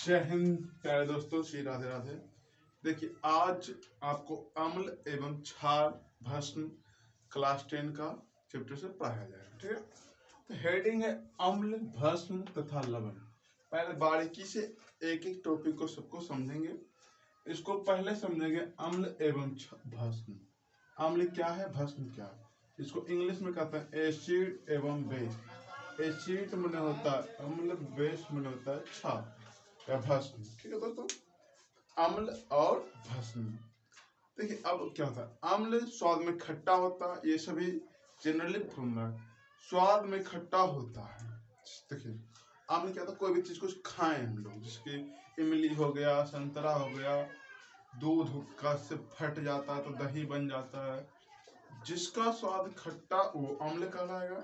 जय हिंद प्यारे दोस्तों, श्री राधे राधे। देखिए, आज आपको अम्ल एवं क्षार भस्म क्लास 10 का चैप्टर से पढ़ाया जाएगा। ठीक है, तो हेडिंग है अम्ल, भस्म तथा लवण। पहले बारीकी से एक एक टॉपिक को सबको समझेंगे। इसको पहले समझेंगे अम्ल एवं भस्म। अम्ल क्या है, भस्म क्या है। इसको इंग्लिश में कहते हैं एसिड एवं बेस। एसिड में होता है अम्ल, बेस में होता है क्षार या भस्म। ठीक है दोस्तों, अम्ल और भस्म। देखिए, अब क्या होता है, अम्ल स्वाद में खट्टा होता है, ये सभी जनरली फॉर्मूला है। स्वाद में खट्टा होता है। देखिए, अम्ल क्या होता है, कोई भी चीज को खाएं हम लोग, जिसकी इमली हो गया, संतरा हो गया, दूध का से फट जाता है तो दही बन जाता है, जिसका स्वाद खट्टा वो अम्ल कहलाएगा।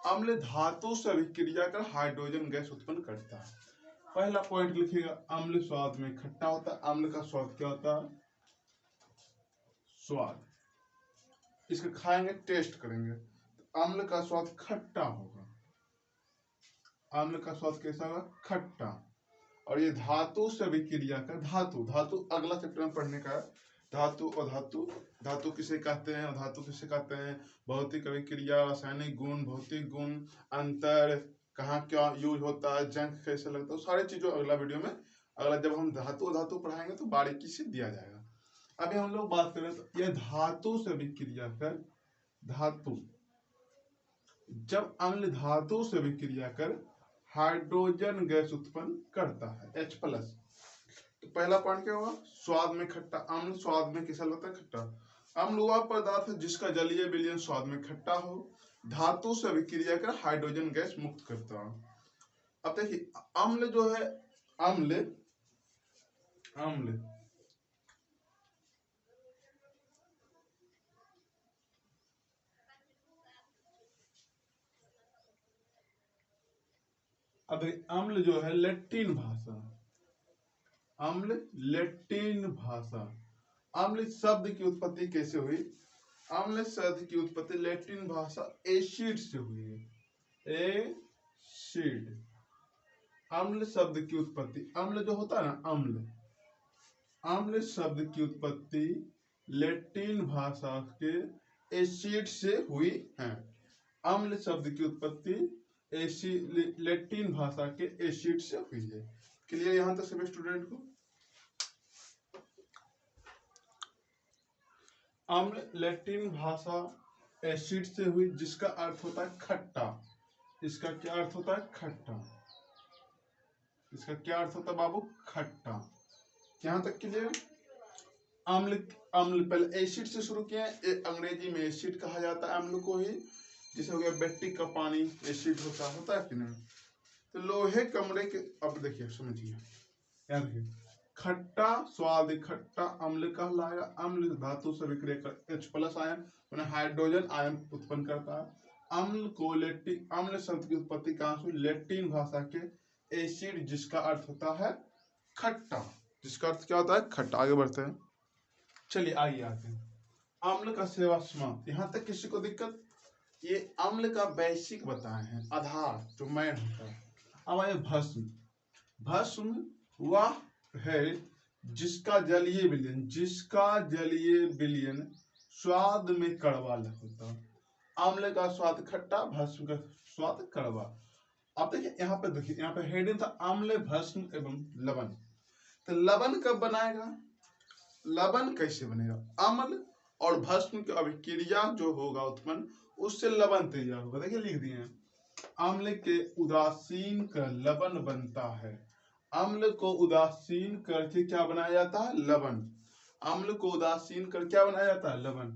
अम्ल धातु से अभिक्रिया कर हाइड्रोजन गैस उत्पन्न करता है। पहला पॉइंट लिखिएगा, अम्ल स्वाद में खट्टा होता है। अम्ल का स्वाद क्या होता है, स्वाद। इसको खाएंगे, टेस्ट करेंगे, तो अम्ल का स्वाद खट्टा होगा। अम्ल का स्वाद कैसा होगा, खट्टा। और ये धातु से अभिक्रिया का, धातु धातु अगला चैप्टर में पढ़ने का है। धातु और धातु, धातु किसे कहते हैं, धातु किसे कहते हैं, भौतिक अभिक्रिया, रासायनिक गुण, भौतिक गुण, अंतर, कहाँ क्या यूज होता है, जंग कैसे लगता है, सारी चीजों अगला वीडियो में, अगला जब हम धातु धातु पढ़ाएंगे तो बारीकी से दिया जाएगा। अभी हम लोग बात करें तो यह धातु से अभिक्रिया कर, धातु, जब अम्ल धातु से अभिक्रिया कर हाइड्रोजन गैस उत्पन्न करता है, H+। तो पहला पॉइंट क्या होगा, स्वाद में खट्टा। अम्ल स्वाद में कैसा लगता है, खट्टा। अम्ल वह पदार्थ है जिसका जलीय विलयन स्वाद में खट्टा हो, धातु से अभिक्रिया कर हाइड्रोजन गैस मुक्त करता हो। अब देखिए, अम्ल जो है, अम्ल अम्ल अब अम्ल जो है लैटिन भाषा, अम्ल लैटिन भाषा। अम्ल शब्द की उत्पत्ति कैसे हुई, अम्ल शब्द की उत्पत्ति लैटिन भाषा एसिड से हुई है। एसिड, अम्ल शब्द की उत्पत्ति, अम्ल जो होता है ना, अम्ल, अम्ल शब्द की उत्पत्ति लैटिन भाषा के एसिड से हुई है। अम्ल शब्द की उत्पत्ति लैटिन भाषा के एसिड से हुई है। क्लियर यहां तक सभी स्टूडेंट को। अम्ल लैटिन भाषा एसिड से हुई, जिसका अर्थ होता है खट्टा। इसका क्या अर्थ होता है, खट्टा। इसका क्या अर्थ होता है बाबू, खट्टा। यहां तक क्लियर। अम्ल, अम्ल पहले एसिड से शुरू किया है, अंग्रेजी में एसिड कहा जाता है अम्ल को ही। जैसे हो गया बैट्रिक का पानी एसिड होता है कि नहीं। तो लोहे कमरे के, अब देखिए समझिए, याद रखिए, खट्टा स्वाद खट्टा अम्ल कहलाएगा। अम्ल धातु से विक्रिया कर H+ आयन उन्हें हाइड्रोजन आयन उत्पन्न करता है। अम्ल को लैटिन, अम्ल शब्द की उत्पत्ति कहां से, लैटिन भाषा के एसिड, जिसका अर्थ होता है खट्टा। जिसका अर्थ क्या होता है, खट्टा। आगे बढ़ते हैं, चलिए आइए आते हैं। अम्ल का सेवा समाप्त, यहां तक किसी को दिक्कत। ये अम्ल का बेसिक बताए हैं, आधार जो मैन होता है। अब आए भस्म। भस्म वह है जिसका जलीय विलयन, जिसका जलीय विलयन स्वाद में कड़वा होता है। अम्ल का स्वाद खट्टा, भस्म का स्वाद कड़वा। अब देखिए यहाँ पे, देखिए यहाँ पे हेडिंग था अम्ल, भस्म एवं लवण। तो लवण कब बनाएगा, लवण कैसे बनेगा, अम्ल और भस्म की अभिक्रिया जो होगा उत्पन्न, उससे लवण तैयार होगा। देखिए लिख दिए, अम्ल के उदासीन कर लवण बनता है। अम्ल को उदासीन करके क्या बनाया जाता है, लवण। अम्ल को उदासीन कर क्या बनाया जाता है, लवण।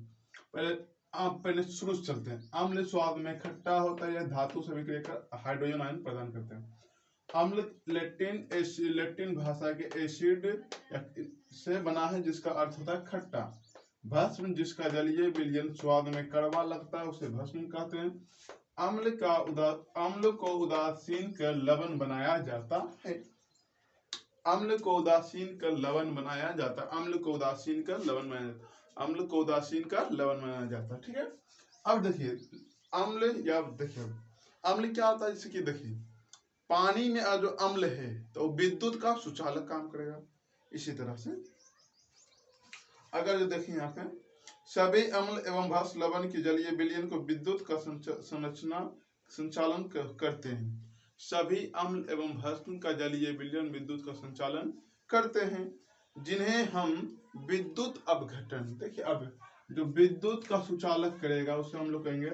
पहले शुरू से चलते हैं। अम्ल स्वाद में खट्टा होता है, धातु से विक्रिया कर हाइड्रोजन आयन प्रदान करते हैं। अम्ल लैटिन भाषा के एसिड से बना है, जिसका अर्थ होता है खट्टा। भस्म जिसका जलीय विलयन स्वाद में कड़वा लगता है, उसे भस्म कहते हैं। अम्ल को उदासीन कर लवण बनाया जाता है। अम्ल को उदासीन कर लवण बनाया जाता है। अम्ल को उदासीन कर लवण बनाया जाता है। अम्ल को उदासीन कर लवण बनाया जाता है। ठीक है, अब देखिए अम्ल, या देखिए अम्ल क्या होता है, जैसे कि देखिए पानी में जो अम्ल है तो विद्युत का सुचालक काम करेगा। इसी तरह से अगर जो देखिए यहाँ पे सभी अम्ल एवं भस्म लवण की जलीय विलयन को विद्युत का संचालन करते हैं। सभी अम्ल एवं भस्म का जलीय विलयन विद्युत का संचालन करते हैं, जिन्हें हम विद्युत अपघटन, देखिए अब जो विद्युत का सुचालक करेगा उसे हम लोग कहेंगे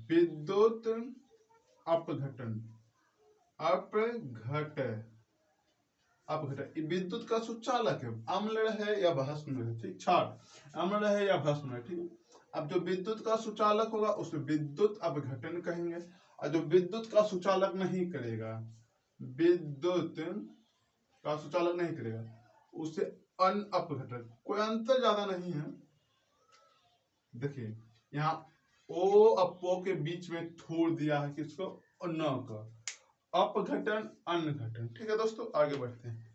विद्युत अपघटन। अपघटन विद्युत का सुचालक है, अम्ल है या भस्म है, ठीक, क्षार अम्ल है या भस्म है, ठीक है। अब जो विद्युत का सुचालक होगा उसे विद्युत अपघटन कहेंगे, और जो विद्युत का सुचालक नहीं करेगा, विद्युत का सुचालक नहीं करेगा उसे अनअपघटन। कोई अंतर ज्यादा नहीं है। देखिए यहाँ ओ अपो के बीच में छोड़ दिया है किसको, न का, अपघटन अनघटन। ठीक है दोस्तों, आगे बढ़ते हैं।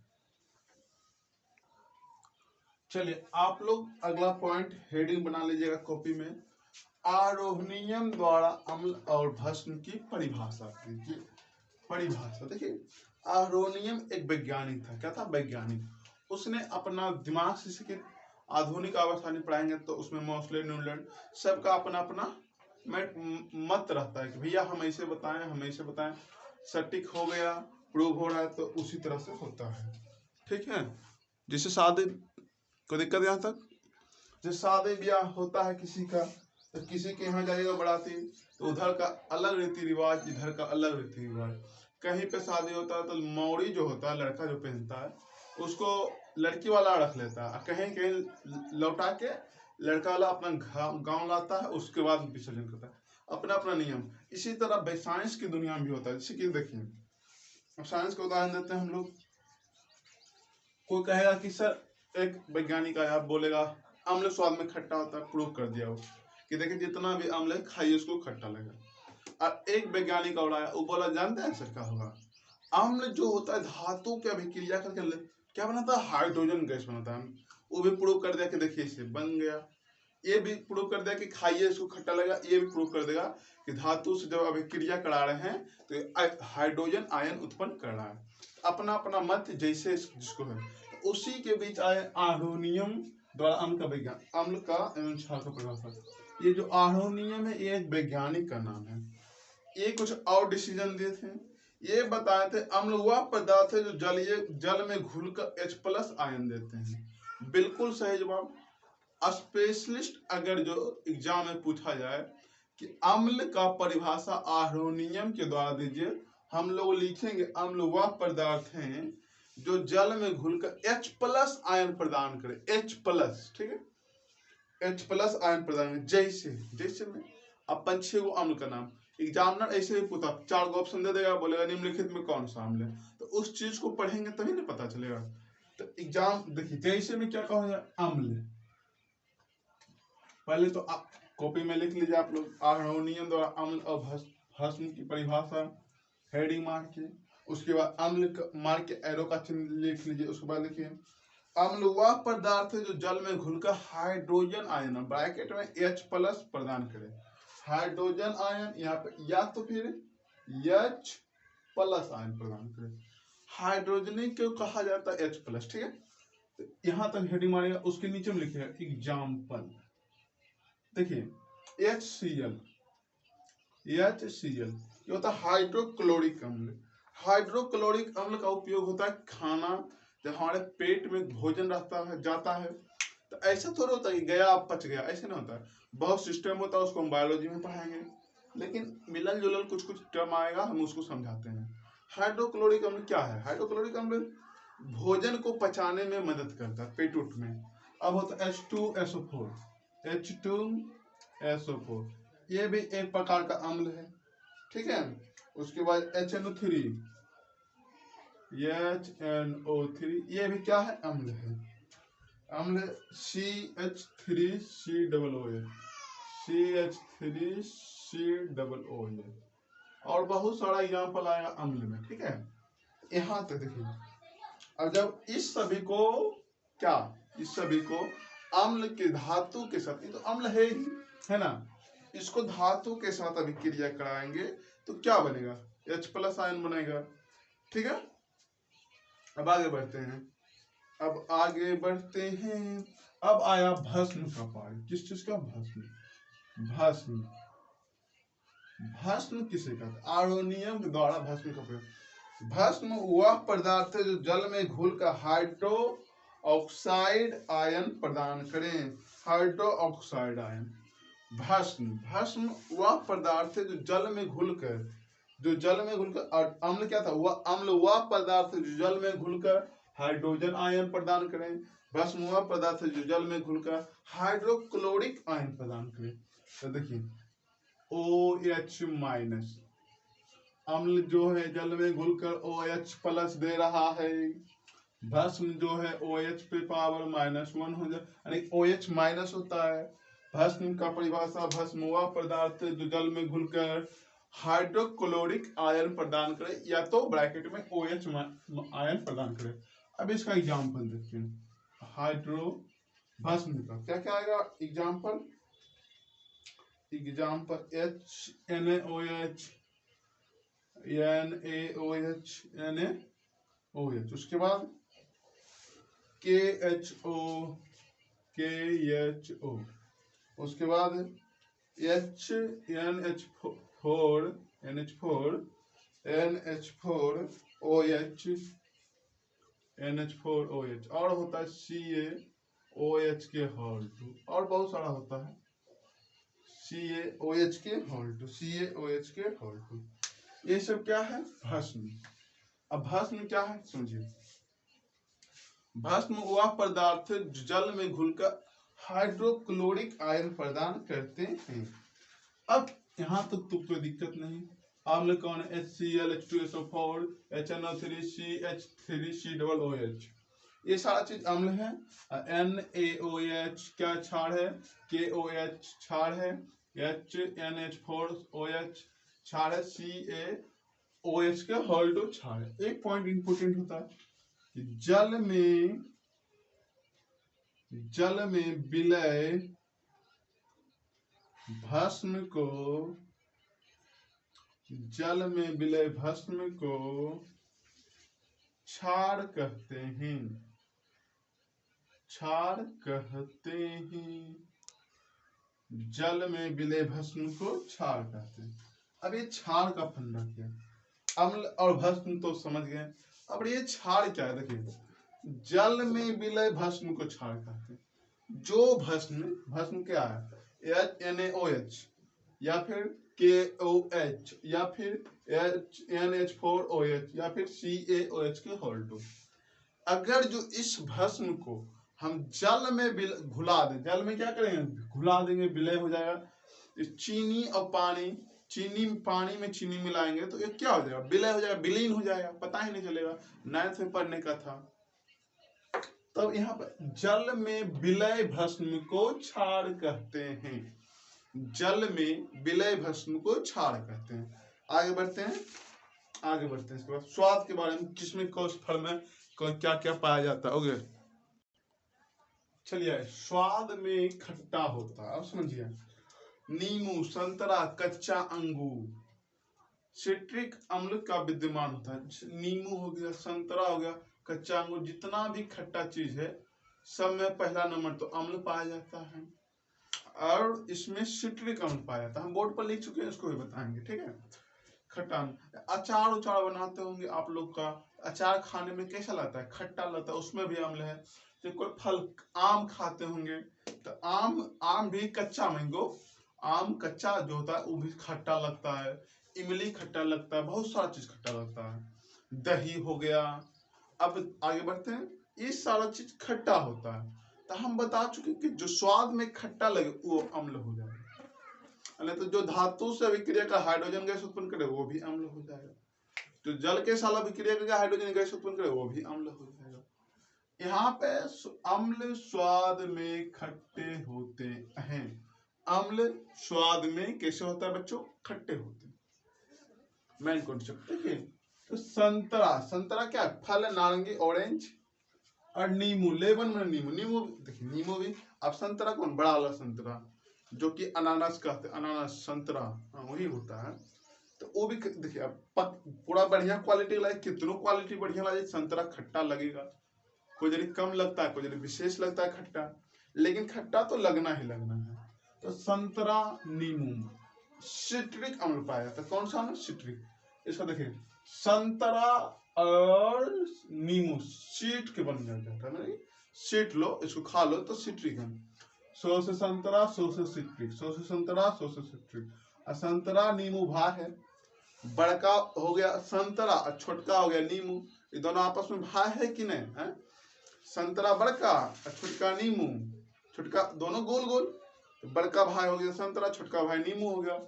चलिए आप लोग अगला पॉइंट हेडिंग बना लीजिएगा कॉपी में, आरोहनियम द्वारा अम्ल और भस्म की परिभाषा कीजिए। परिभाषा देखिए, आरोहनियम एक वैज्ञानिक था। क्या था? वैज्ञानिक। उसने अपना दिमाग से सीखे। आधुनिक अवस्था में पढ़ाएंगे तो उसमें मोस्टली न्यूलैंड सबका अपना अपना मत रहता है कि भैया हम ऐसे बताएं, सटीक हो गया, प्रूव हो रहा है, तो उसी तरह से होता है। ठीक है, जैसे शादी को दिक्कत यहाँ तक, जैसे शादी ब्याह होता है किसी का, तो किसी के यहाँ जाएगा बराती तो उधर का अलग रीति रिवाज, इधर का अलग रीति रिवाज। कहीं पे शादी होता है तो मौड़ी जो होता है, लड़का जो पहनता है उसको लड़की वाला रख लेता है, कहीं कहीं लौटा के लड़का वाला अपना गांव लाता है, उसके बाद विसर्जन करता है, अपना अपना नियम। इसी तरह साइंस की दुनिया में भी होता है। जैसे कि देखिए, अब साइंस का उदाहरण देते हैं हम लोग। कोई कहेगा कि सर, एक वैज्ञानिक आया बोलेगा अम्ल स्वाद में खट्टा होता है, प्रूव कर दिया वो कि देखिए जितना भी अम्ल है खाइए उसको खट्टा लगेगा। और एक वैज्ञानिक और आया, वो बोला जानते हैं सर क्या होगा, अम्ल जो होता है धातु की अभिक्रिया करके क्या बनाता है, हाइड्रोजन गैस बनाता है। वो भी प्रूव कर दिया कि देखिए इसे बन गया। ये भी प्रूव कर दिया कि खाइए इसको खट्टा लगेगा। ये भी प्रूव कर देगा कि धातु से जब अभिक्रिया करा रहे हैं तो हाइड्रोजन आयन उत्पन्न कर रहा है। अपना अपना मत जैसे जिसको है। तो उसी के बीच आए आरोनियम द्वारा अम्ल का विज्ञान, अम्ल का एवं क्षार का परिभाषा। ये जो आरोनियम है ये एक वैज्ञानिक का नाम है। ये कुछ और डिसीजन दिए थे। ये बताए थे अम्ल वह पदार्थ है जो जल में घुलकर H+ आयन देते हैं। बिल्कुल सही जवाब। स्पेशलिस्ट अगर जो एग्जाम में पूछा जाए कि अम्ल का परिभाषा आरोनियम के द्वारा दीजिए, हम लोग लिखेंगे अम्ल वह पदार्थ हैं जो जल में घुलकर H+ आयन प्रदान करे। H+, ठीक है, H+ आयन प्रदान करे। जैसे में अब 5-6 गो अम्ल का नाम, एग्जामिनर ऐसे ही पूछा 4 गो ऑप्शन दे देगा, बोलेगा निम्नलिखित में कौन सा अम्ल है, तो उस चीज को पढ़ेंगे तभी ना पता चलेगा। तो एग्जाम देखिए, जैसे में क्या कहा जाए, अम्ल। पहले तो कॉपी में लिख लीजिए आप लोग, आरोनियम द्वारा अम्ल और भस्म की परिभाषा, हेडिंग मार के। उसके बाद अम्ल मार के एरो का चिन्ह लिख लीजिए। उसके बाद लिखिए अम्ल वह पदार्थ है जो जल में घुलकर हाइड्रोजन आयन, ब्रैकेट में H+ प्रदान करे। हाइड्रोजन आयन यहाँ पे, या तो फिर H+ आयन प्रदान करे। हाइड्रोजनिक क्यों कहा जाता है H+, ठीक है। तो यहाँ तक हेडिंग मारेगा। उसके नीचे में लिखिएगा एग्जाम्पल। देखिए HCl ये होता है हाइड्रोक्लोरिक अम्ल। हाइड्रोक्लोरिक अम्ल का उपयोग होता है खाना, जब हमारे पेट में भोजन जाता है तो ऐसा थोड़ा होता है कि गया पच गया, ऐसे नहीं होता है। बहुत सिस्टम होता है, उसको हम बायोलॉजी में पढ़ाएंगे, लेकिन मिलल जुलल कुछ टर्म आएगा, हम उसको समझाते हैं। हाइड्रोक्लोरिक अम्ल क्या है? हाइड्रोक्लोरिक अम्ल भोजन को पचाने में मदद करता है, पेट उठ में। अब होता है H2SO4, ये भी एक प्रकार का अम्ल है, ठीक है। उसके बाद HNO3, ये भी क्या है? अम्ल है। अम्ल CH3COOH, और बहुत सारा एग्जाम्पल आएगा अम्ल में, ठीक है। यहाँ तक देखिए, अब जब इस सभी को अम्ल के धातु के साथ, ये तो अम्ल है ना, इसको धातु के साथ अभिक्रिया कराएंगे तो क्या बनेगा? H+ आयन बनेगा। ठीक है, अब आगे बढ़ते हैं। अब आया भस्म का पार्ट। किस चीज का? भस्म। भस्म किसे कहते हैं? आरोनियम के द्वारा भस्म का प्रयोग। भस्म वह पदार्थ है जो जल में घुलकर हाइड्रो ऑक्साइड आयन प्रदान करें। Hydro oxide ion. भस्म वह पदार्थ है जो जल में घुलकर और अम्ल क्या था? वह अम्ल वह पदार्थ है जो जल में घुलकर हाइड्रोजन आयन प्रदान करें। भस्म वह पदार्थ है जो जल में घुलकर हाइड्रोक्लोरिक आयन प्रदान करें। तो देखिए OH- अम्ल जो है जल में घुलकर OH+ दे रहा है। भस्म जो है OH पे पावर -1 हो जाए, यानी OH- होता है। भस्म का परिभाषा, भस्म वह पदार्थ जो जल में घुलकर हाइड्रोक्लोरिक आयन प्रदान करे या तो ब्रैकेट में OH आयन प्रदान करे। अब इसका एग्जांपल देखते हैं। हाइड्रो भस्म का क्या क्या आएगा एग्जांपल? NaOH, NaOH, उसके बाद KHO, उसके बाद NH4OH, और होता है CaOH के हॉल्ट, और बहुत सारा होता है CaOH के हॉल्ट। ये सब क्या है? भस्म। अब भस्म क्या है समझिए। भस्म वह पदार्थ जल में घुलकर हाइड्रोक्लोरिक आयन प्रदान करते हैं। अब यहाँ तक तो कोई दिक्कत नहीं। अम्ल कौन? HCl, H2SO4, HNO3, CH3COOH, ये सारा चीज अम्ल है। NaOH क्या क्षार है? KOH क्षार है। NH4OH क्षार है। CaOH के हॉल्टो क्षार है। एक पॉइंट इंपोर्टेंट होता है कि जल में विलय भस्म को क्षार कहते हैं। जल में विलय भस्म को क्षार कहते हैं। अब ये क्षार का फंडा क्या है? अम्ल और भस्म तो समझ गए। अब ये क्षार क्या है? देखिए, जल में विलय भस्म को क्षार कहते हैं। जो भस्म क्या है? NaOH या फिर KOH या फिर NH4OH या फिर CaOH के हॉल्टो। अगर जो इस भस्म को हम जल में घुला दें, जल में क्या करेंगे? घुला देंगे, विलय हो जाएगा। चीनी और पानी में चीनी मिलाएंगे तो ये क्या हो जाएगा? विलय हो जाएगा, विलीन हो जाएगा, पता ही नहीं चलेगा। 9th में पढ़ने का था। तब यहाँ पर जल में विलय भस्म को क्षार कहते हैं। जल में विलय भस्म को क्षार कहते हैं। आगे बढ़ते हैं। इसके बाद स्वाद के बारे में, किसमें कौन फल में क्या क्या पाया जाता है। ओके, चलिए, स्वाद में खट्टा होता है। अब समझिए, नींबू, संतरा, कच्चा अंगूर, सिट्रिक अम्ल का विद्यमान होता है। नींबू हो गया, संतरा हो गया, कच्चा अंगूर, जितना भी खट्टा चीज है सब में पहला नंबर तो अम्ल पाया जाता है, और इसमें सिट्रिक अम्ल पाया जाता है। हम बोर्ड पर लिख चुके हैं, इसको भी बताएंगे। ठीक है, खट्टा। अचार बनाते होंगे आप लोग का, अचार खाने में कैसा लगता है? खट्टा लगता है, उसमें भी अम्ल है। तो कोई फल, आम खाते होंगे तो आम भी कच्चा, मैंगो आम कच्चा जो होता है वो भी खट्टा लगता है। इमली खट्टा लगता है, बहुत सारा चीज खट्टा लगता है। दही हो गया। अब आगे बढ़ते हैं। ये सारा चीज खट्टा होता है। तो हम बता चुके कि जो स्वाद में खट्टा लगे वो अम्ल हो जाएगा। तो जो धातु से अभिक्रिया का हाइड्रोजन गैस उत्पन्न करे वो भी अम्ल हो जाएगा। जो जल के साथ अभिक्रिया करके हाइड्रोजन गैस उत्पन्न करे वो भी अम्ल हो जाएगा। यहाँ पे अम्ल स्वाद में खट्टे होते हैं। अम्ल स्वाद में कैसे होता है बच्चों? खट्टे होते हैं। मेन कॉन्सेप्ट देखिए। तो संतरा क्या है? फल है, नारंगी, ऑरेंज। और नींबू, लेबन में नींबू देखिए, नींबू भी। अब संतरा कौन? बड़ा वाला संतरा, जो कि अनानास कहते हैं। अनानास संतरा, हाँ वही होता है। तो वो भी देखिए अब पूरा बढ़िया क्वालिटी लाए, कितनों क्वालिटी बढ़िया लाए, संतरा खट्टा लगेगा, कोई जरी कम लगता है, कोई जरी विशेष लगता है खट्टा, लेकिन खट्टा तो लगना ही लगना है। तो संतरा नींबू सिट्रिक अम्ल पाया जाता है। कौन सा अम्ल? सिट्रिक। इसका देखिए संतरा और नींबू सीट के बन जाता है, सीट लो इसको खा लो तो सिट्रिक अम्ल। सो से संतरा सो से सिट्रिक, सो से संतरा सो से सिट्रिक। संतरा नींबू भाई है, बड़का हो गया संतरा और छोटका हो गया नींबू, ये दोनों आपस में भाई है कि नहीं है? संतरा बड़का और छोटका नींबू, छोटका दोनों गोल गोल, तो बड़का भाई हो गया संतरा, छोटका भाई नींबू हो गया।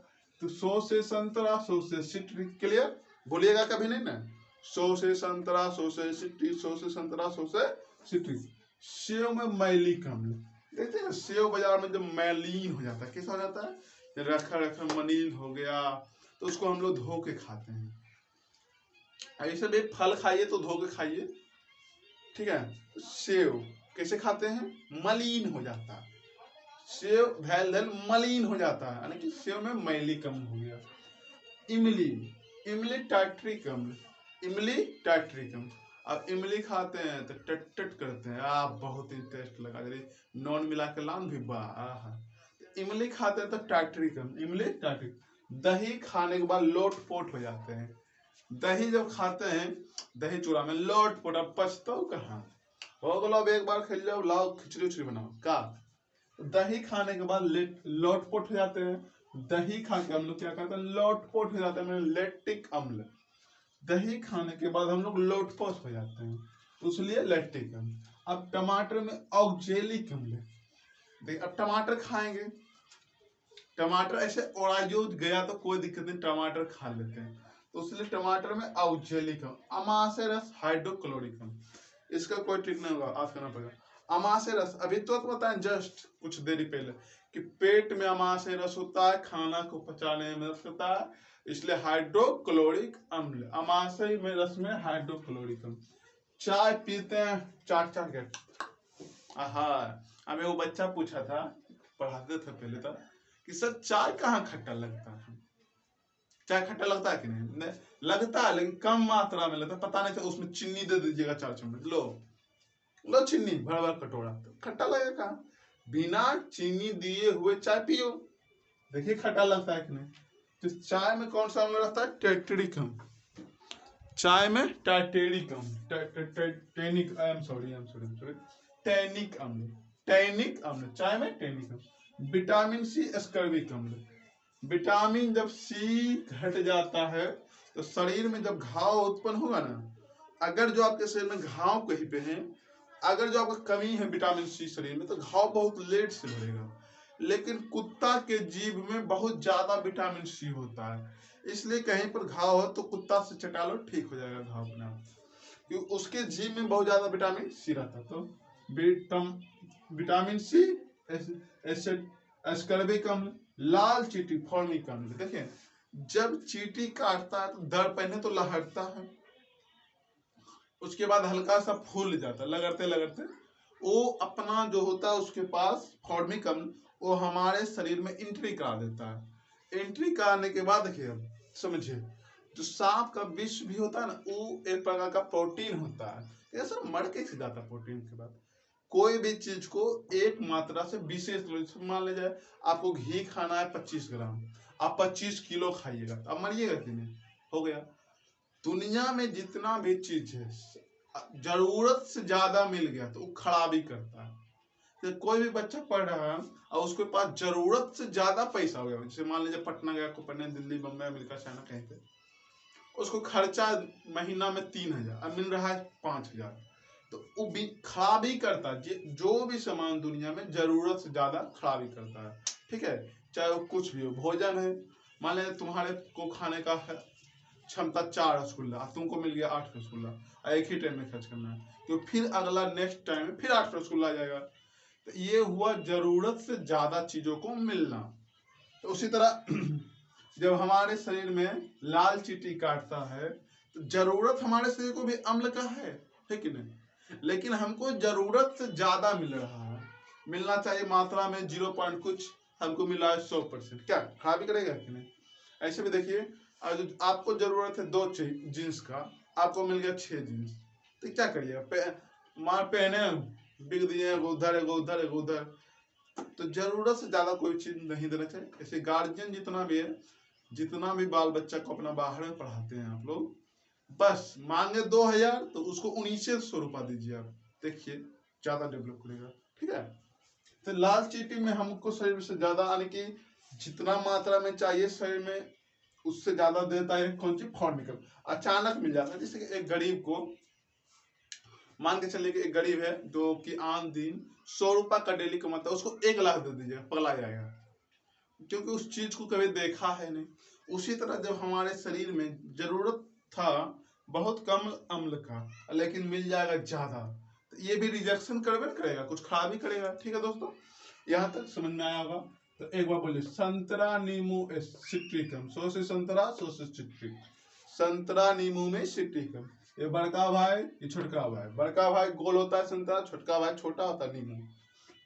तो सो से संतरा सो से सिट्रिक, क्लियर? बोलिएगा कभी नहीं ना, सो से संतरा सो से सिट्रिक, सो से संतरा सो से सिट्रिक। सेव में मैलिक अम्ल, देखते हैं सेव बाजार में जब मैलीन हो जाता है, कैसा हो जाता है? रखा रखा मलिन हो गया, तो उसको हम लोग धो के खाते हैं। ऐसे भी फल खाइए तो धो के खाइए, ठीक है? सेव कैसे खाते हैं? मलिन हो जाता है, सेव भैल धैल मलिन हो जाता है, यानी कि सेव में मैली कम हो गया। इमली, इमली टाइट्रिक अम्ल, इमली टाइट्रिक अम्ल। अब इमली खाते हैं तो टट टट करते हैं, आप बहुत ही टेस्ट लगा, नॉन मिला के लान भी वाह। इमली खाते हैं तो टाइट्रिक अम्ल, इमली टाइट्रिक। दही खाने के बाद लोट पोट हो जाते हैं, दही जब खाते हैं दही चूड़ा में लोट पोट, अब पछताओ कहाँ हो गलो, अब एक बार खेल जाओ, लाओ खिचड़ी उचड़ी बनाओ का। दही खाने के बाद लोट पोट हो जाते हैं, दही खा के हम लोग क्या कहते हैं? लोट पोट हो जाते हैं, लैक्टिक अम्ल। दही खाने के बाद हम लोग लोट पोट हो जाते हैं, इसलिए लैक्टिक अम्ल। अब टमाटर में ऑक्जेलिक अम्ल, देख अब टमाटर खाएंगे, टमाटर ऐसे ओरायूज गया तो कोई दिक्कत नहीं, टमाटर खा लेते हैं, तो इसलिए टमाटर में ऑक्जेलिक अम्ल। अमाशय रस हाइड्रोक्लोरिक अम्ल, इसका कोई ट्रिक नहीं होगा, आज करना पड़ेगा। अमाशय रस अभी तो बताएं जस्ट कुछ देरी पहले कि पेट में अमाशय रस होता है, खाना को पचाने में रस होता है, इसलिए हाइड्रोक्लोरिक अम्ल, अमाशय में रस में हाइड्रोक्लोरिक अम्ल। चाय पीते हैं चाट चाट के, हमें वो बच्चा पूछा था, पढ़ाते थे पहले तक कि सर चाय कहाँ खट्टा लगता है? चाय खट्टा लगता है कि नहीं? लगता है, लेकिन कम मात्रा में लगता है, पता नहीं था। उसमें चीनी दे दीजिएगा 4 चम्मच, लो लो चीनी भर भर कटोरा, तो खट्टा लगेगा। बिना चीनी दिए हुए चाय पियो, देखिए खट्टा लगता है कि नहीं। तो चाय में कौन सा अम्ल रहता है? टाइट्रिक अम्ल। चाय में टाइटेरिक अम्ल, टैनिक अम्ल, टैनिक अम्ल, चाय में टैनिक अम्ल। विटामिन सी एस्कर्बिक अम्ल, विटामिन जब सी घट जाता है तो शरीर में जब घाव उत्पन्न होगा ना, अगर जो आपके शरीर में घाव कहीं पे है, अगर जो आपको कमी है विटामिन सी शरीर में, तो घाव बहुत लेट से भरेगा। लेकिन कुत्ता के जीभ में बहुत ज्यादा विटामिन सी होता है, इसलिए कहीं पर घाव हो तो कुत्ता से चटा लो, ठीक हो जाएगा घाव अपना, क्योंकि उसके जीभ में बहुत ज्यादा विटामिन सी रहता है। तो विटामिन सी, एस्कर्बिक अम्ल, लाल चींटी फॉर्मिक अम्ल। देखिए जब चींटी काटता है तो दर्द पहले तो लहरता है, उसके बाद हल्का सा फूल जाता है, लगड़ते लगड़ते वो अपना जो होता है उसके पास फॉर्मिक अम्ल, वो हमारे शरीर में एंट्री करा देता है। एंट्री कराने के बाद देखिए समझिए, जो सांप का विष भी होता है ना, वो एक प्रकार का प्रोटीन होता है, ये सब मर के जाता है। प्रोटीन के बाद कोई भी चीज को एक मात्रा से विशेष, मान लीजिए आपको घी खाना है 25 ग्राम, आप 25 किलो खाइएगा, अब मरिएगा कि नहीं? हो गया। दुनिया में जितना भी चीज है जरूरत से ज्यादा मिल गया तो वो खराबी करता है। तो कोई भी बच्चा पढ़ रहा है और उसके पास जरूरत से ज्यादा पैसा हो गया, जैसे मान लीजिए पटना गया को पढ़ने, दिल्ली बम्बई अमेरिका चाइना कहीं पे, उसको खर्चा महीना में 3000 अब मिल रहा है 5000, तो वो भी खराबी करता है। जो भी सामान दुनिया में जरूरत से ज्यादा खराबी करता है, ठीक है? चाहे वो कुछ भी हो, भोजन है, मान लीजिए तुम्हारे को खाने का है क्षमता 4 रसगुल्ला, तुमको मिल गया 8 रसगुल्ला, एक ही टाइम में खर्च करना है, तो फिर अगला नेक्स्ट टाइम में फिर 8 रसगुल्ला आ जाएगा। तो ये हुआ जरूरत से ज्यादा चीजों को मिलना। तो उसी तरह जब हमारे शरीर में लाल चींटी काटता है तो जरूरत हमारे शरीर को भी अम्ल का है कि नहीं? लेकिन हमको जरूरत से ज्यादा मिल रहा है, मिलना चाहिए मात्रा में 0 पॉइंट कुछ, हमको मिला है 100%, क्या खराबी करेगा कि नहीं? ऐसे भी देखिए और जो आपको जरूरत है 2 जीन्स का, आपको मिल गया 6 जीन्स, तो क्या करिए, मार पहने बिक दिए, उधर उधर उधर। तो जरूरत से ज्यादा कोई चीज नहीं देना चाहिए। ऐसे गार्जियन जितना भी है, जितना भी बाल बच्चा को अपना बाहर में पढ़ाते हैं आप लोग, बस मांगे 2000 तो उसको 1900 रुपया दीजिए आप, देखिए ज्यादा डेवलप करेगा। ठीक है, तो लाल चीटी में हमको शरीर से ज्यादा, यानी कि जितना मात्रा में चाहिए शरीर में उससे ज्यादा देता है कौन सी, फॉर्मिकल। अचानक मिल जाता है, जैसे कि एक गरीब को, मान के चलिए कि एक गरीब है जो कि आम दिन 100 रुपया का डेली कमाता है, उसको 1 लाख दे दीजिए, पगला जाएगा, क्योंकि उस चीज को कभी देखा है नहीं। उसी तरह जब हमारे शरीर में जरूरत था बहुत कम अम्ल का, लेकिन मिल जाएगा ज्यादा, तो ये भी रिजेक्शन करबे करेगा, कुछ खराब ही करेगा। ठीक है दोस्तों, यहाँ तक समझ में आया होगा। तो एक बार बोलिए, संतरा नींबू सिट्रिकम, सो से संतरा सो से सिट्रिक। संतरा नींबू में सिट्रिकम, ये बड़का भाई ये छोटका भाई, बड़का भाई गोल होता है संतरा, छोटका भाई छोटा होता है नींबू।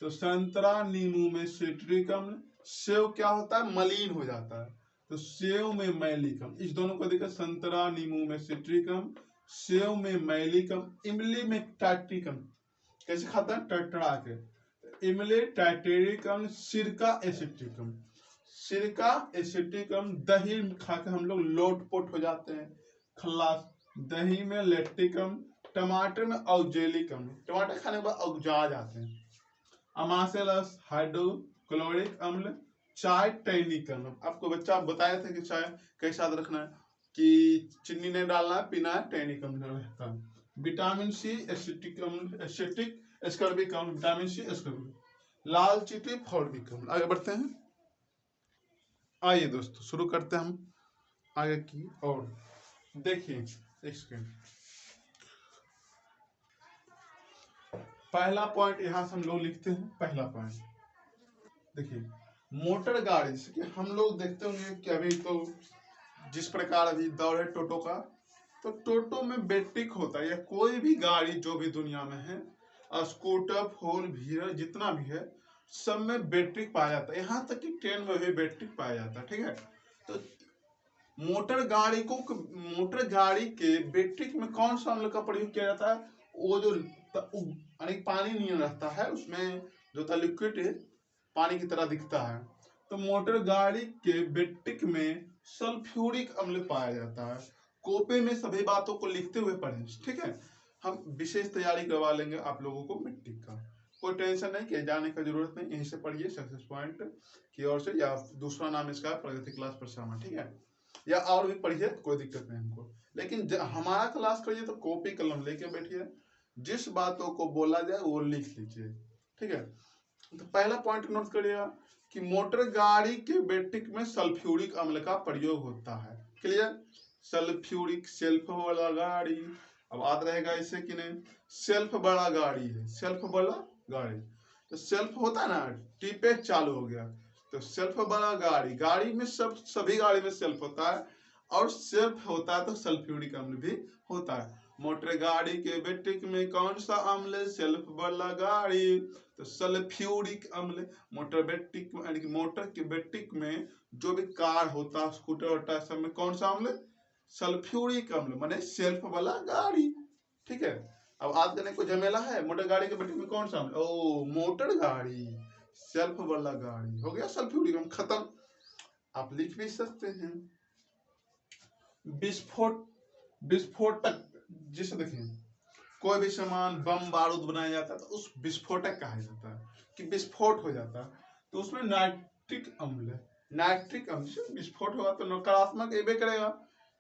तो संतरा नींबू में सिट्रिकम। सेव क्या होता है, मलिन हो जाता है, तो सेव में मैलिकम। इस दोनों को देखकर, संतरा नींबू में सिट्रिकम, सेव में मैलिकम, इमली में टाइट्रिकम। कैसे खाता है, टटरा के। इमली टाइटेरिकम, सिरका एसिटिकम। सिरका एसिटिकम, दही खा के हम लोग लोटपोट हो जाते हैं, खल्लास। दही में लेक्टिकम, टमाटर में ऑक्जेलिकम, टमाटर खाने के बाद औजा जाते हैं। अमासेलस हाइड्रोक्लोरिक अम्ल, चाय टैनिकम। आपको बच्चा बताया था कि चाय कैसे याद रखना है, कि चीनी नहीं डालना है, पीना है, टैनिकम रहता है। विटामिन सी एसिटिक अम्ल, एसिटिक एस्कॉर्बिक अम्ल, विटामिन सी एस्कॉर्बिक। लाल चीटी फॉर्मिक अम्ल। आगे बढ़ते हैं, आइए दोस्तों शुरू करते हैं हम आगे की। और देखिए एक सेकेंड, पहला पॉइंट यहां से हम लोग लिखते हैं। पहला पॉइंट देखिए, मोटर गाड़ी, जैसे कि हम लोग देखते होंगे कि अभी तो जिस प्रकार अभी दौर है टोटो का, तो टोटो में बैट्रिक होता है, या कोई भी गाड़ी जो भी दुनिया में है, स्कूटर फोर व्हीलर जितना भी है, सब में बैट्रिक पाया जाता है, यहाँ तक कि ट्रेन में भी बैट्रिक पाया जाता है। ठीक है, तो मोटर गाड़ी के बैट्रिक में कौन सा अम्ल का प्रयोग किया जाता है, वो जो पानी नहीं रहता है उसमें, जो था लिक्विड पानी की तरह दिखता है, तो मोटर गाड़ी के बैट्रिक में सल्फ्यूरिक अम्ल पाया जाता है। कॉपी में सभी बातों को लिखते हुए पढ़ें। ठीक है, हम विशेष तैयारी करवा लेंगे आप लोगों को मैट्रिक का, कोई टेंशन नहीं, कि जाने का जरूरत नहीं, यहीं से पढ़िए सक्सेस पॉइंट की ओर से, या दूसरा नाम इसका प्रगति क्लास पर। ठीक है, या और भी पढ़िए, कोई दिक्कत नहीं हमको, लेकिन हमारा क्लास करिए तो कॉपी कलम लेके बैठिए, जिस बातों को बोला जाए वो लिख लीजिए। ठीक है, तो पहला पॉइंट नोट करिएगा कि मोटर गाड़ी के बैट्रिक में सल्फ्यूरिक अम्ल का प्रयोग होता है। क्लियर, सल्फ्यूरिक, सेल्फ वाला गाड़ी, अब याद रहेगा इसे कि नहीं, सेल्फ बड़ा गाड़ी है, सेल्फ बड़ा गाड़ी, तो सेल्फ होता है ना, टीपे चालू हो गया, तो सेल्फ बड़ा गाड़ी, गाड़ी में सभी गाड़ी में सेल्फ होता है, और सेल्फ होता है तो सल्फ्यूरिक अम्ल भी होता है। मोटर गाड़ी के बैट्रिक में कौन सा अम्ल, सेल्फ वाला गाड़ी, तो सल्फ्यूरिक अम्ल। मोटर बैट्रिक यानी कि मोटर के बैट्रिक में जो भी कार होता है, स्कूटर होता है, सब में कौन सा अम्ल, सल्फ्यूरिक अम्ल, माने सेल्फ वाला गाड़ी। ठीक है, अब आज करने को झमेला है, मोटर गाड़ी के बैट्रिक में कौन सा अम्ल, ओ मोटर गाड़ी, सेल्फ वाला गाड़ी, हो गया सल्फ्यूरिक अम्ल, खत्म। आप लिख भी सकते हैं। विस्फोटक, जिसे देखें कोई भी सामान बम बारूद बनाया जाता है तो उस विस्फोटक कहा जाता है, कि विस्फोट हो जाता है, तो उसमें नाइट्रिक अम्ल, नाइट्रिक अम्ल से विस्फोट होगा तो नकारात्मक एबे करेगा,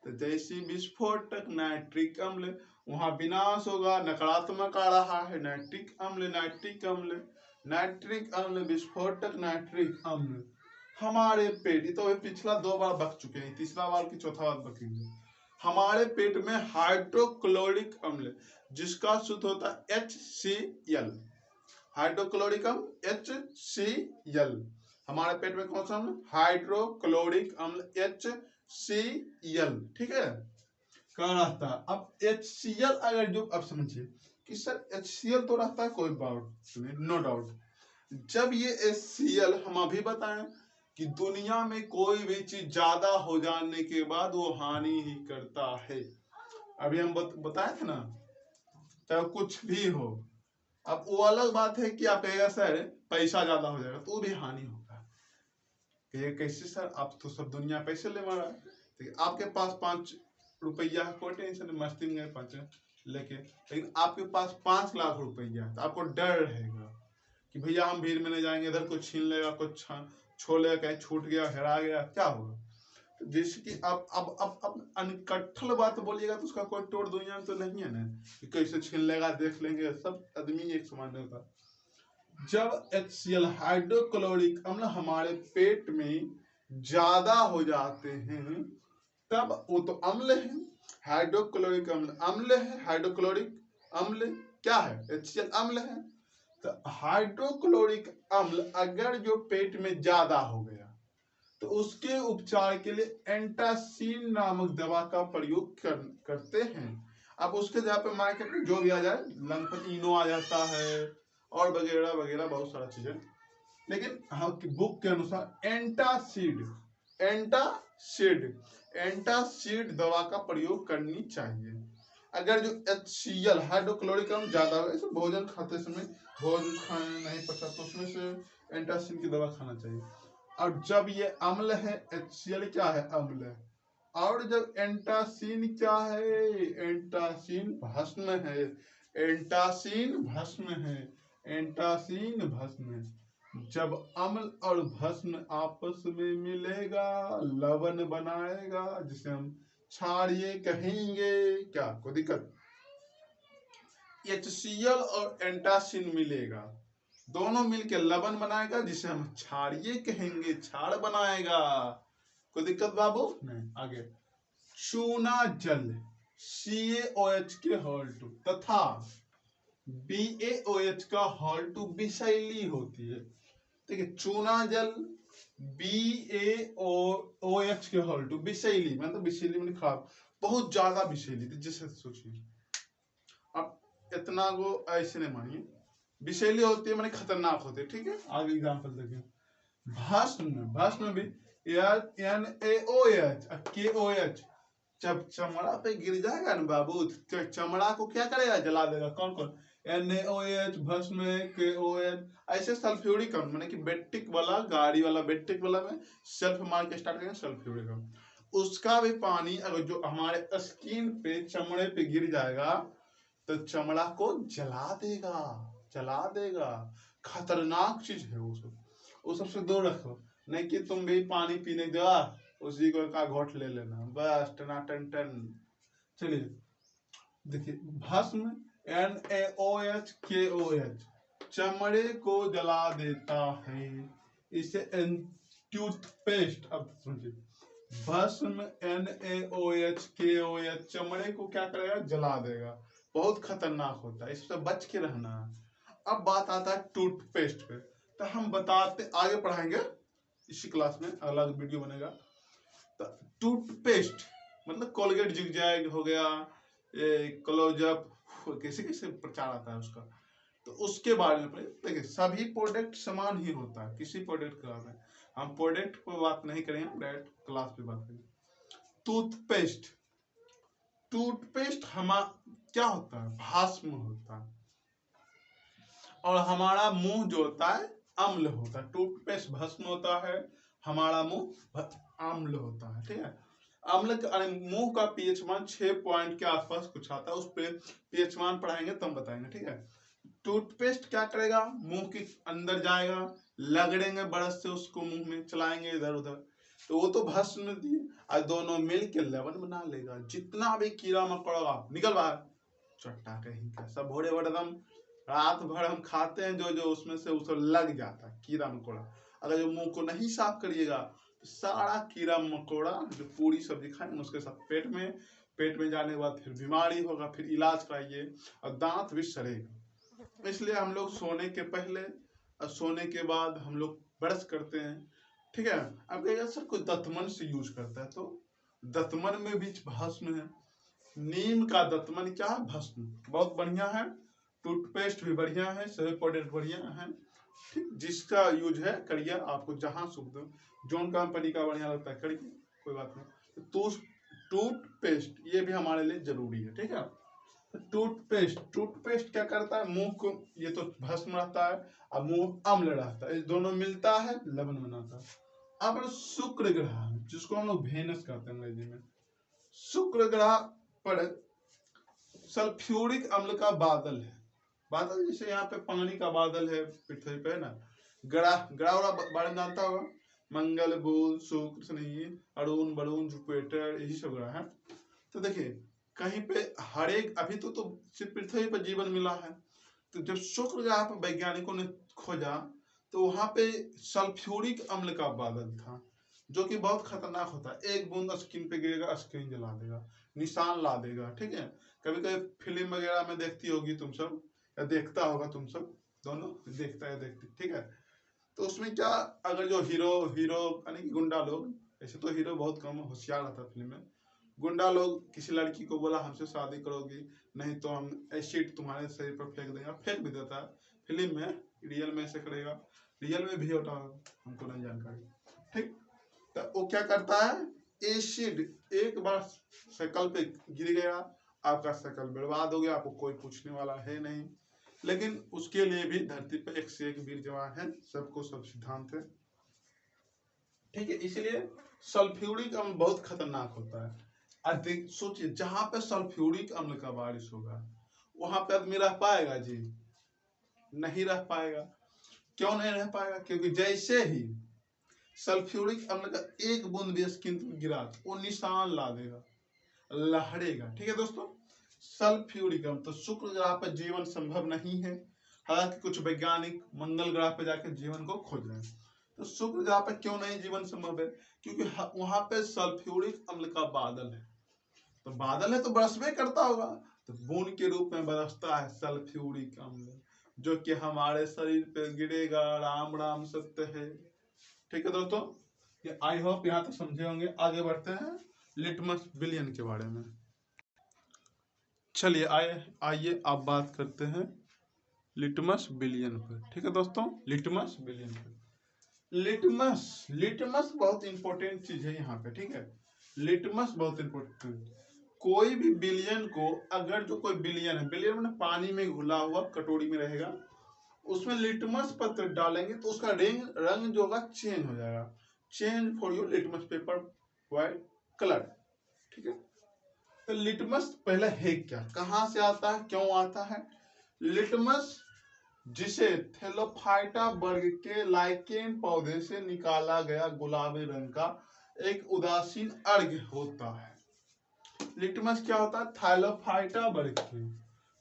तो जैसे विस्फोटक नाइट्रिक अम्ल, वहां विनाश होगा, नकारात्मक आ रहा है, नाइट्रिक अम्ल, नाइट्रिक अम्ल, नाइट्रिक अम्ल, विस्फोटक नाइट्रिक अम्ल। हमारे पेट, तो पिछला 2 बार बक चुके हैं, तीसरा बार की चौथा बार बकेंगे। हमारे पेट में हाइड्रोक्लोरिक अम्ल, जिसका सूत्र होता है HCl, हाइड्रोक्लोरिक अम्ल HCl। हमारे पेट में कौन सा अम्ल, हाइड्रोक्लोरिक अम्ल HCl। ठीक है, कहाँ रहता है, अब HCl अगर जो, अब समझिए कि सर HCl तो रहता है, कोई बात नहीं, नो डाउट। जब ये HCl हम अभी बताएं कि दुनिया में कोई भी चीज ज्यादा हो जाने के बाद वो हानि ही करता है। अभी हम बताए थे ना, चाहे कुछ भी हो। अब वो अलग बात है कि आप कहेगा सर पैसा ज्यादा हो जाएगा, तो वो भी हानि होगा। कैसे सर, आप तो सब दुनिया पैसे ले मारा है, आपके पास 5 रुपया है, कोई टेंशन नहीं, मस्ती में गए 5 लेके, लेकिन आपके पास 5 लाख रुपया है, तो आपको डर रहेगा कि भैया हम भीड़ में नहीं जाएंगे, इधर कुछ छीन लेगा, कुछ छोड़ लेगा, कहीं छूट गया, हेरा गया, क्या होगा। तो जैसे कि अब अनकट्ठल बात बोलिएगा तो उसका कोई तोड़ दुनिया में तो नहीं है ना, कि कैसे छीन लेगा, देख लेंगे, सब आदमी एक समान होता। जब HCl हाइड्रोक्लोरिक अम्ल हमारे पेट में ज्यादा हो जाते हैं, तब वो तो अम्ल है, हाइड्रोक्लोरिक अम्ल अम्ल है, हाइड्रोक्लोरिक अम्ल क्या है, HCl अम्ल है। तो हाइड्रोक्लोरिक अम्ल अगर जो पेट में ज्यादा हो गया, तो उसके उपचार के लिए एंटासिन नामक दवा का प्रयोग करते हैं। अब उसके जगह पे मार्केट जो भी आ जाए, लंग पर इनो आ जाता है और वगैरह वगैरह बहुत सारा चीजें, लेकिन हम बुक के अनुसार एंटासिड दवा का प्रयोग करनी चाहिए। अगर जो HCl हाइड्रोक्लोरिक अम्ल ज्यादा है, भोजन खाते समय भोजन खाने नहीं पड़ता, तो उसमें से एंटासिड की दवा खाना चाहिए। और जब ये अम्ल है, HCl क्या है, अम्ल है, और जब एंटासिन क्या है, एंटासिन भस्म है, एंटासिन भस्म है, एंटासिन भस्म है। जब अम्ल और भस्म आपस में मिलेगा, लवण बनाएगा, जिसे हम क्षारीय कहेंगे। क्या कोई दिक्कत, HCl और एंटासिन मिलेगा, दोनों मिलकर लवण बनाएगा, जिसे हम क्षारीय कहेंगे, क्षार बनाएगा। कोई दिक्कत बाबू नहीं। आगे, चूना जल CaOH के हॉल्ट तथा BaOH का हॉल्ट विषैली होती है। ठीक है, चूना जल BaOH के हॉल्ट विषैली, मतलब विषैली मतलब खराब, बहुत ज्यादा विषैली थी, जिसे सोचिए। अब इतना को ऐसे नहीं मानिए, विषैली होती है माने खतरनाक होती है। ठीक है, आगे एग्जांपल देखिए, भस्म भी NaOH KOH, जब चमड़ा पे गिर जाएगा ना बाबू, तो चमड़ा को क्या करेगा, जला देगा। कौन कौन, NaOH भस्म KOH, ऐसे सल्फ्यूरिक अम्ल माने कि बेट्रिक वाला, गाड़ी वाला बेट्रिक वाला में सेल्फ मार के स्टार्ट करेंगे, सल्फ्यूरिक अम्ल, उसका भी पानी अगर जो हमारे स्किन पे, चमड़े पे गिर जाएगा, तो चमड़ा को जला देगा। खतरनाक चीज है वो सबसे दूर रखो। नहीं कि तुम भी पानी पीने जा, उसी को का घोट ले लेना, बस टनाटन टन। चलिए देखिए, भस्म NaOH KOH चमड़े को जला देता है, इसे टूथपेस्ट, अब समझिए, भस्म NaOH KOH चमड़े को क्या करेगा, जला देगा, बहुत खतरनाक होता है, इससे बच के रहना। अब बात आता है टूथपेस्ट पे, तो हम बताते आगे पढ़ाएंगे इसी क्लास में, अलग वीडियो बनेगा। तो टूथपेस्ट मतलब कोलगेट जिगजैग हो गया, क्लोजअप, कैसे कैसे प्रचार आता है उसका, तो उसके बारे में पढ़े। देखिए, सभी प्रोडक्ट समान ही होता है, किसी प्रोडक्ट के बारे में हम प्रोडक्ट पर बात नहीं करेंगे, डायरेक्ट क्लास पे बात करेंगे। टूथपेस्ट हम क्या होता है, भस्म होता है, और हमारा मुंह जो होता है अम्ल होता है। टूथपेस्ट भस्म होता है, हमारा मुंह अम्ल होता है। ठीक है, अम्ल मुंह का pH मान 6 पॉइंट के आसपास कुछ आता है, उस पर pH मान पढ़ाएंगे तब बताएंगे। ठीक है, टूथपेस्ट क्या करेगा, मुंह के अंदर जाएगा, लगड़ेंगे ब्रश से, उसको मुंह में चलाएंगे इधर उधर, तो वो तो भस्म दिए, और दोनों मिल के लवण बना लेगा। जितना भी कीड़ा मकोड़ा निकल बाहर, चट्टा कहीं का सब भोरे भरदम रात भर हम खाते हैं, जो उसमें से उसे लग जाता है कीड़ा मकोड़ा। अगर जो मुंह को नहीं साफ करिएगा, तो सारा कीड़ा मकोड़ा जो पूरी सब्जी खाएंगे उसके साथ पेट में जाने के बाद फिर बीमारी होगा, फिर इलाज कराइए, और दांत भी सड़ेगा। इसलिए हम लोग सोने के पहले और सोने के बाद हम लोग ब्रश करते हैं। ठीक है, अब कहेगा सर कोई दतमन से यूज करता है, तो दतमन में भी भस्म है। नीम का दतमन क्या है, भस्म, बहुत बढ़िया है। टूथपेस्ट भी बढ़िया है, सभी प्रोडक्ट बढ़िया है। ठीक, जिसका यूज है करिए, आपको जहां सुविधा, जोन कंपनी का बढ़िया लगता है करिए, कोई बात नहीं। तो टूथपेस्ट ये भी हमारे लिए जरूरी है, ठीक है। टूथपेस्ट क्या करता है, मुंह को, ये तो भस्म रहता है और मुंह अम्ल रहता है, इस दोनों मिलता है लवण बनाता है। अब शुक्र ग्रह, जिसको हम लोग वेनस कहते हैं अंग्रेजी में, शुक्र ग्रह पर सल्फ्यूरिक अम्ल का बादल है। बादल जैसे यहाँ पे पानी का बादल है पृथ्वी पे ना, ग्रह ग्रह बारे में जानता होगा, मंगल, बुध, शुक्र, शनि, अरुण, वरुण, जुपिटर, यही सब ग्रह है। तो देखिए कहीं पे हर एक, अभी तो सिर्फ पृथ्वी पर जीवन मिला है, तो जब शुक्र ग्रह पर वैज्ञानिकों ने खोजा तो वहां पे सल्फ्यूरिक अम्ल का बादल था, जो कि बहुत खतरनाक होता है। एक बूंद स्किन पे गिरेगा, स्क्रीन जला देगा, निशान ला देगा, ठीक है। कभी कभी फिल्म वगैरह में देखती होगी तुम सब, या देखता होगा तुम सब, दोनों देखता है देखती, ठीक है। तो उसमें क्या, अगर जो हीरो हीरो यानी कि गुंडा लोग, ऐसे तो हीरो बहुत कम होशियार रहता फिल्म में, गुंडा लोग किसी लड़की को बोला हमसे शादी करोगी, नहीं तो हम एसिड तुम्हारे शरीर पर फेंक देंगे, फेंक भी देता है फिल्म में, रियल में ऐसे करेगा, रियल में भी होता है, हमको नहीं जानकारी, ठीक। तो वो क्या करता है, एसिड एक बार शकल पे गिर गया, आपका शकल बर्बाद हो गया, आपको कोई पूछने वाला है नहीं। लेकिन उसके लिए भी धरती पर एक से एक वीर जवान है, सबको सब सिद्धांत है, ठीक है। इसलिए सल्फ्यूरिक अम्ल बहुत खतरनाक होता है। अधिक सोचिए, जहां पे सल्फ्यूरिक अम्ल का बारिश होगा वहां पे आदमी रह पाएगा जी, नहीं रह पाएगा। क्यों नहीं रह पाएगा, क्योंकि जैसे ही सल्फ्यूरिक अम्ल का एक बूंद भी स्किन पर गिरा वो निशान ला देगा, लहरेगा, ठीक है दोस्तों। सल्फ्यूरिक अम्ल, तो शुक्र ग्रह पर जीवन संभव नहीं है, हालांकि कुछ वैज्ञानिक मंगल ग्रह पर जाकर जीवन को खोज रहे हैं। तो शुक्र ग्रह पर क्यों नहीं जीवन संभव है, क्योंकि वहां पे सल्फ्यूरिक अम्ल का बादल है, तो बादल है तो बरसबे करता होगा, तो बूंद के रूप में बरसता है सल्फ्यूरिक अम्ल, जो कि हमारे शरीर पे गिरेगा। राम राम सत्य है, ठीक है दोस्तों। ये आई होप यहाँ तक समझे होंगे। आगे बढ़ते हैं लिटमस विलियन के बारे में। चलिए आइए आप बात करते हैं लिटमस विलियन पर, ठीक है दोस्तों। लिटमस विलियन पर, लिटमस बहुत इंपॉर्टेंट चीज है यहाँ पे, ठीक है। लिटमस बहुत इंपॉर्टेंट, कोई भी बिलियन को, अगर जो कोई बिलियन है, बिलियन में पानी में घुला हुआ कटोरी में रहेगा, उसमें लिटमस पत्र डालेंगे तो उसका रंग जो होगा चेंज हो जाएगा। Change for your litmus paper white colour, ठीक है। तो लिटमस पहले है क्या, कहां से आता है, क्यों आता है। लिटमस जिसे थैलोफाइटा वर्ग के लाइकेन पौधे से निकाला गया गुलाबी रंग का एक उदासीन अर्घ्य होता है। लिटमस क्या होता है, थैलोफाइटा वर्ग के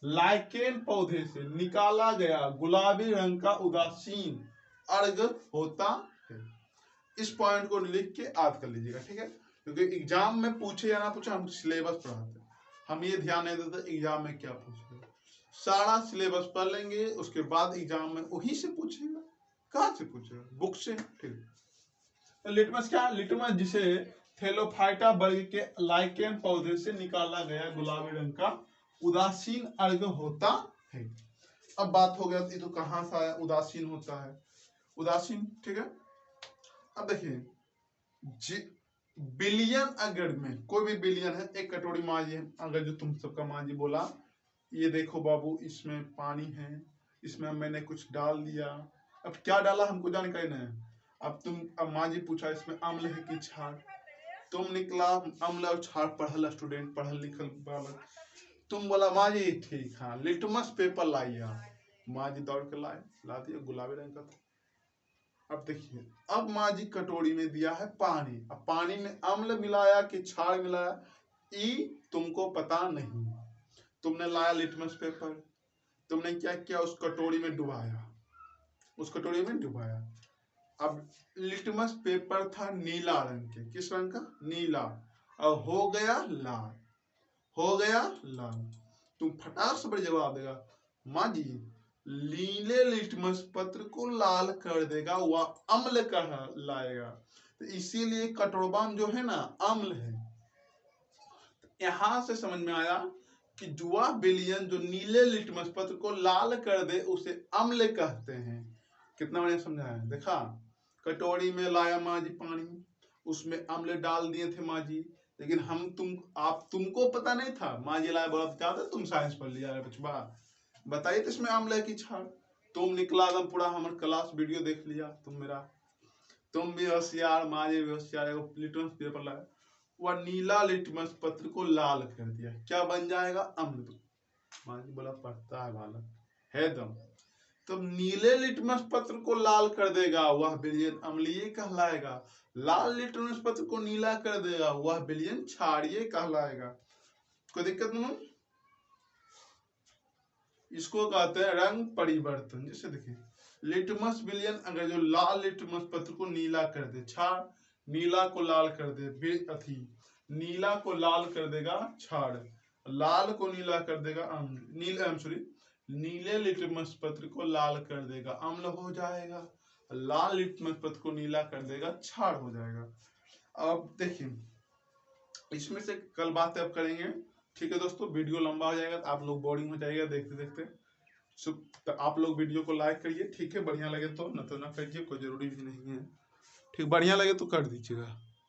लाइकेन पौधे से निकाला गया गुलाबी रंग का उदासीन अर्घ्य होता है। इस पॉइंट को लिख के याद कर लीजिएगा, ठीक है। क्योंकि एग्जाम में पूछे या ना पूछे, हम सिलेबस पढ़ाते हैं, हम ये ध्यान नहीं देते एग्जाम में क्या पूछेगा। सारा सिलेबस पढ़ लेंगे, उसके बाद एग्जाम में वही से पूछेगा। कहाँ से पूछेगा, बुक से, ठीक। तो लिटमस क्या, लिटमस जिसे थैलोफाइटा वर्ग के लाइकेन पौधे से निकाला गया गुलाबी रंग का उदासीन अर्घ्य होता है। अब बात हो गया तो कहां से आया, उदासीन होता है, उदासीन, ठीक है। अब देखिए बिलियन, अगर में कोई भी बिलियन है, एक कटोरी मांझी है, अगर जो तुम सबका मांझी बोला, ये देखो बाबू इसमें पानी है, इसमें मैंने कुछ डाल दिया, अब क्या डाला हमको जानकारी नहीं। अब मांझी पूछा इसमें अम्ल है कि क्षार, तुम निकला अम्ल और क्षार पढ़ल स्टूडेंट, पढ़ल लिखल बालक, तुम बोला मांझी ठीक, हाँ लिटमस पेपर लाइए। मांझी दौड़ के ला दिया, गुलाबी रंग का था। अब देखिए, अब मांझी कटोरी में दिया है पानी, अब पानी में अम्ल मिलाया कि क्षार मिलाया, ई तुमको पता नहीं। तुमने लाया लिटमस पेपर, तुमने क्या किया, उस कटोरी में डुबाया, उस कटोरी में डुबाया। अब लिटमस पेपर था नीला रंग के, किस रंग का, नीला, और हो गया लाल, हो गया लाल। तुम फटाक से बड़े जवाब देगा, माँ जी नीले लिटमस पत्र को लाल कर देगा, वह अम्ल लाएगा, तो इसीलिए कटोरबाम जो है ना अम्ल है। यहां से समझ में आया कि जुआ बिलियन जो नीले लिटमस पत्र को लाल कर दे उसे अम्ल कहते हैं, कितना बढ़िया समझाया, देखा। कटोरी में लाया माँ जी पानी, उसमें अम्ल डाल दिए थे माँ जी, लेकिन तुमको पता नहीं था। माँ जी लाया, बोला क्या था, तुम साइंस पढ़ लिया है बचवा, बताइए तो इसमें अम्ल है की क्षार। तुम निकला एकदम पूरा हमारे क्लास वीडियो देख लिया तुम भी होशियार, माँ जी भी होशियार। लिटमस पेपर लाया, वह नीला लिटमस पत्र को लाल कर दिया, क्या बन जाएगा, अम्ल। माँ जी बोला पढ़ता है बालक है दम। तब नीले लिटमस पत्र को लाल कर देगा वह विलयन अम्लीय कहलाएगा, लाल लिटमस पत्र को नीला कर देगा वह विलयन क्षारीय कहलाएगा। कोई दिक्कत नहीं। इसको कहते हैं रंग परिवर्तन। जैसे देखिए लिटमस विलयन, अगर जो लाल लिटमस पत्र को नीला कर दे क्षार, नीला को लाल कर दे अथी, नीला को लाल कर देगा क्षार, लाल को नीला कर देगा अम्ल, नीले लिटमस पत्र को लाल कर देगा अम्ल हो जाएगा, लाल लिटमस पत्र को नीला कर देगा क्षार हो जाएगा। अब देखिए इसमें से कल बातें अब करेंगे, ठीक है दोस्तों। वीडियो लंबा हो जाएगा तो आप लोग बोरिंग हो जाएगा देखते देखते। तो आप लोग वीडियो को लाइक करिए, ठीक है, बढ़िया लगे तो, न तो ना करिए, कोई जरूरी भी नहीं है, ठीक, बढ़िया लगे तो कर दीजिएगा।